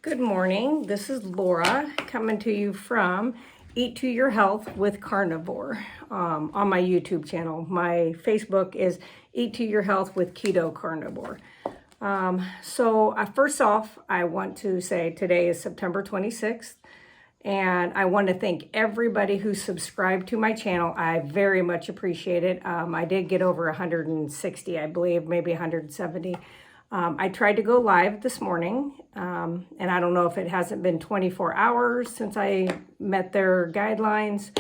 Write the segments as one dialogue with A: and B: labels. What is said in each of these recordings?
A: Good morning. This is Laura coming to you from Eat to Your Health with Carnivore on my YouTube channel. My Facebook is Eat to Your Health with Keto Carnivore. First off, I want to say today is September 26th, and I want to thank everybody who subscribed to my channel. I very much appreciate it. I did get over 160, I believe, maybe 170. I tried to go live this morning, and I don't know if it hasn't been 24 hours since I met their guidelines,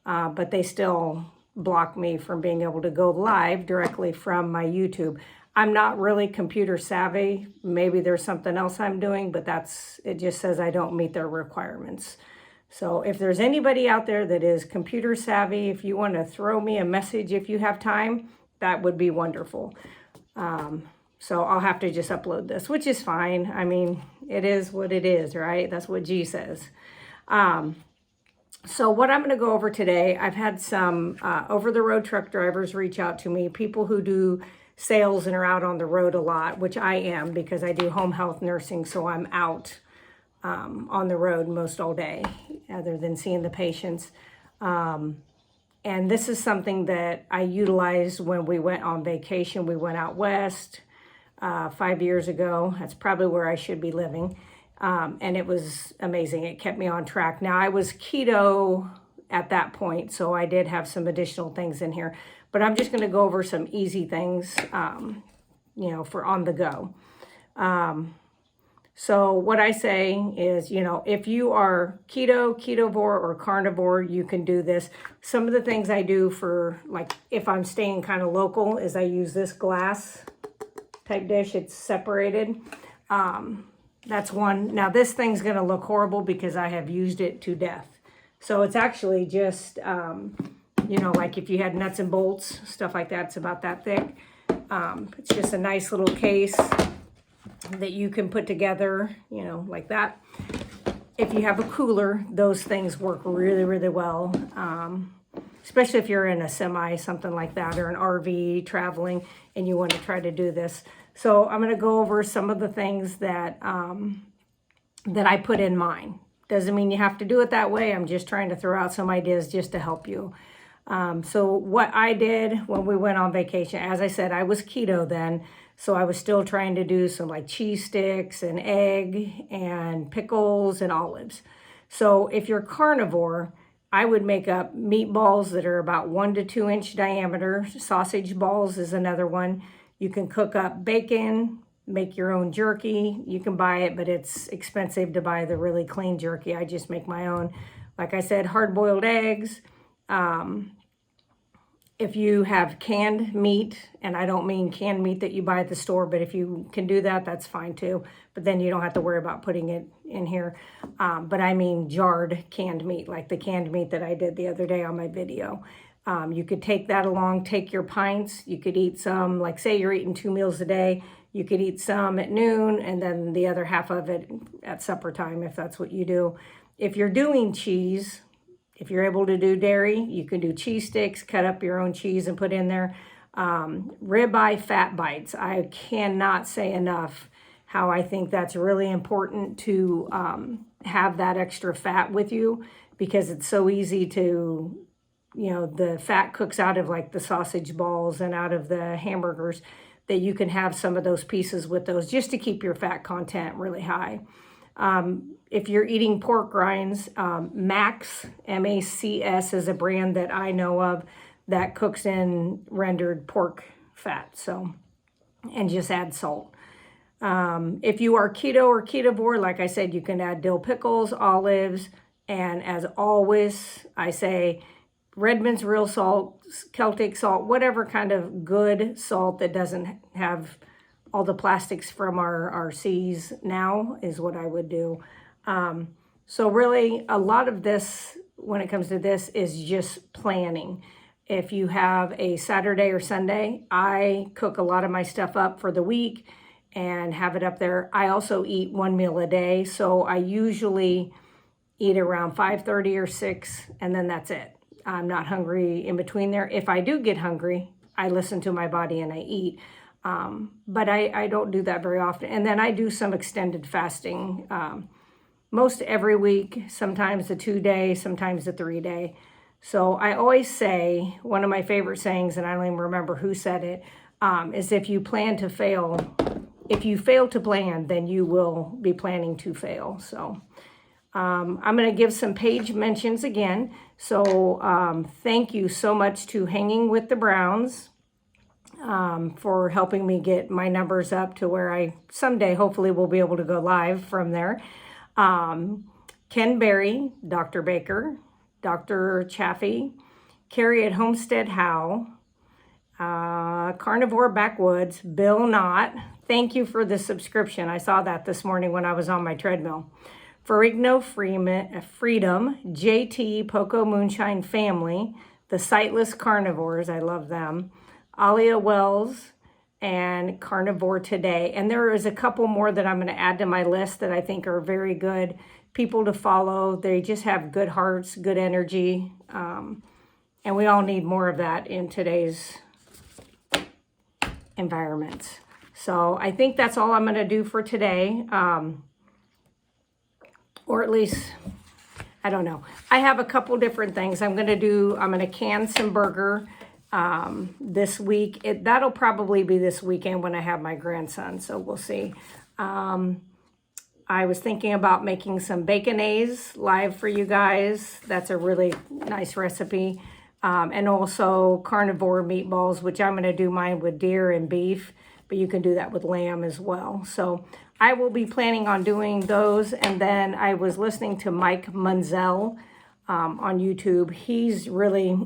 A: but they still block me from being able to go live directly from my YouTube. I'm not really computer savvy. Maybe there's something else I'm doing, but it just says I don't meet their requirements. So if there's anybody out there that is computer savvy, if you want to throw me a message if you have time, that would be wonderful. So I'll have to just upload this, which is fine. I mean, it is what it is, right? That's what G says. So what I'm going to go over today, I've had some over-the-road truck drivers reach out to me, people who do sales and are out on the road a lot, which I am because I do home health nursing, so I'm out on the road most all day, other than seeing the patients. And this is something that I utilized when we went on vacation. We went out west 5 years ago. That's probably where I should be living. And it was amazing. It kept me on track. Now, I was keto at that point, so I did have some additional things in here. But I'm just going to go over some easy things, for on the go. So what I say is, if you are keto, ketovore, or carnivore, you can do this. Some of the things I do for, like, if I'm staying kind of local, is I use this glass type dish. It's separated. That's one. Now, this thing's going to look horrible because I have used it to death. So it's actually just, like if you had nuts and bolts, stuff like that, it's about that thick. It's just a nice little case that you can put together, like that. If you have a cooler, those things work really, really well, especially if you're in a semi, something like that, or an RV traveling and you want to try to do this. So I'm going to go over some of the things that I put in mine. Doesn't mean you have to do it that way. I'm just trying to throw out some ideas just to help you. So what I did when we went on vacation, as I said, I was keto then. So I was still trying to do some like cheese sticks and egg and pickles and olives. So if you're carnivore, I would make up meatballs that are about 1 to 2 inch diameter. Sausage balls is another one. You can cook up bacon, make your own jerky. You can buy it, but it's expensive to buy the really clean jerky. I just make my own. Like I said, hard-boiled eggs. If you have canned meat, and I don't mean canned meat that you buy at the store, but if you can do that, that's fine too. But then you don't have to worry about putting it in here. But I mean jarred canned meat, like the canned meat that I did the other day on my video. You could take that along, take your pints. You could eat some, like say you're eating 2 meals a day. You could eat some at noon and then the other half of it at supper time, if that's what you do. If you're doing cheese, if you're able to do dairy, you can do cheese sticks, cut up your own cheese and put in there. Ribeye fat bites. I cannot say enough how I think that's really important to have that extra fat with you, because it's so easy to, the fat cooks out of like the sausage balls and out of the hamburgers, that you can have some of those pieces with those just to keep your fat content really high. If you're eating pork rinds, Max, M-A-C-S, is a brand that I know of that cooks in rendered pork fat. So, and just add salt. If you are keto or ketovore, like I said, you can add dill pickles, olives, and as always, I say Redmond's real salt, Celtic salt, whatever kind of good salt that doesn't have all the plastics from our seas now is what I would do. So really a lot of this, when it comes to this, is just planning. If you have a Saturday or Sunday, I cook a lot of my stuff up for the week and have it up there. I also eat 1 meal a day. So I usually eat around 5:30 or 6, and then that's it. I'm not hungry in between there. If I do get hungry, I listen to my body and I eat. But I don't do that very often. And then I do some extended fasting, most every week, sometimes a 2-day, sometimes a 3-day. So I always say, one of my favorite sayings, and I don't even remember who said it, is if you fail to plan, then you will be planning to fail. So I'm going to give some page mentions again. So thank you so much to Hanging with the Browns for helping me get my numbers up to where I someday hopefully will be able to go live from there. Ken Berry, Dr. Baker, Dr. Chaffee, Carrie at Homestead Howe, Carnivore Backwoods, Bill Knott. Thank you for the subscription. I saw that this morning when I was on my treadmill. Ferrigno Freedom, JT Poco Moonshine Family, the Sightless Carnivores, I love them, Alia Wells, and Carnivore Today. And there is a couple more that I'm going to add to my list that I think are very good people to follow. They just have good hearts, good energy, and we all need more of that in today's environments. So I think that's all I'm going to do for today, or at least, I don't know. I have a couple different things I'm going to do. I'm going to can some burger this week. That'll probably be this weekend when I have my grandson, so we'll see. I was thinking about making some baconaise live for you guys. That's a really nice recipe. And also carnivore meatballs, which I'm going to do mine with deer and beef, but you can do that with lamb as well. So I will be planning on doing those. And then I was listening to Mike Munzel on YouTube. He's really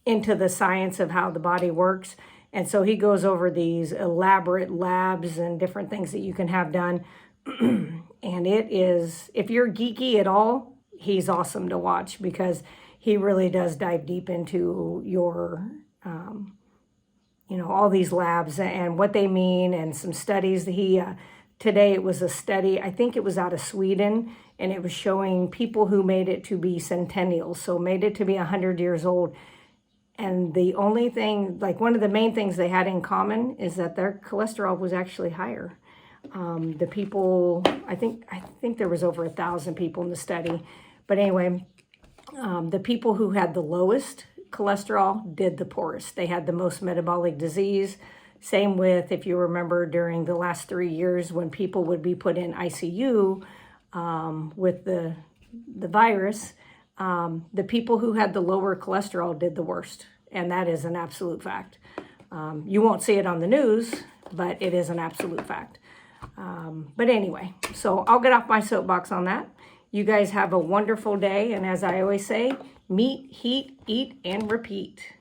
A: into the science of how the body works. And so he goes over these elaborate labs and different things that you can have done. And it is, if you're geeky at all, he's awesome to watch because he really does dive deep into your, all these labs and what they mean and some studies. Today it was a study, I think it was out of Sweden, and it was showing people who made it to be centennials, so made it to be 100 years old. And the only thing, like one of the main things they had in common is that their cholesterol was actually higher. The people, I think there was over 1,000 people in the study. But anyway, the people who had the lowest cholesterol did the poorest. They had the most metabolic disease. Same with, if you remember, during the last 3 years when people would be put in ICU with the virus, the people who had the lower cholesterol did the worst. And that is an absolute fact. You won't see it on the news, but it is an absolute fact. But anyway, so I'll get off my soapbox on that. You guys have a wonderful day. And as I always say, meet, heat, eat, and repeat.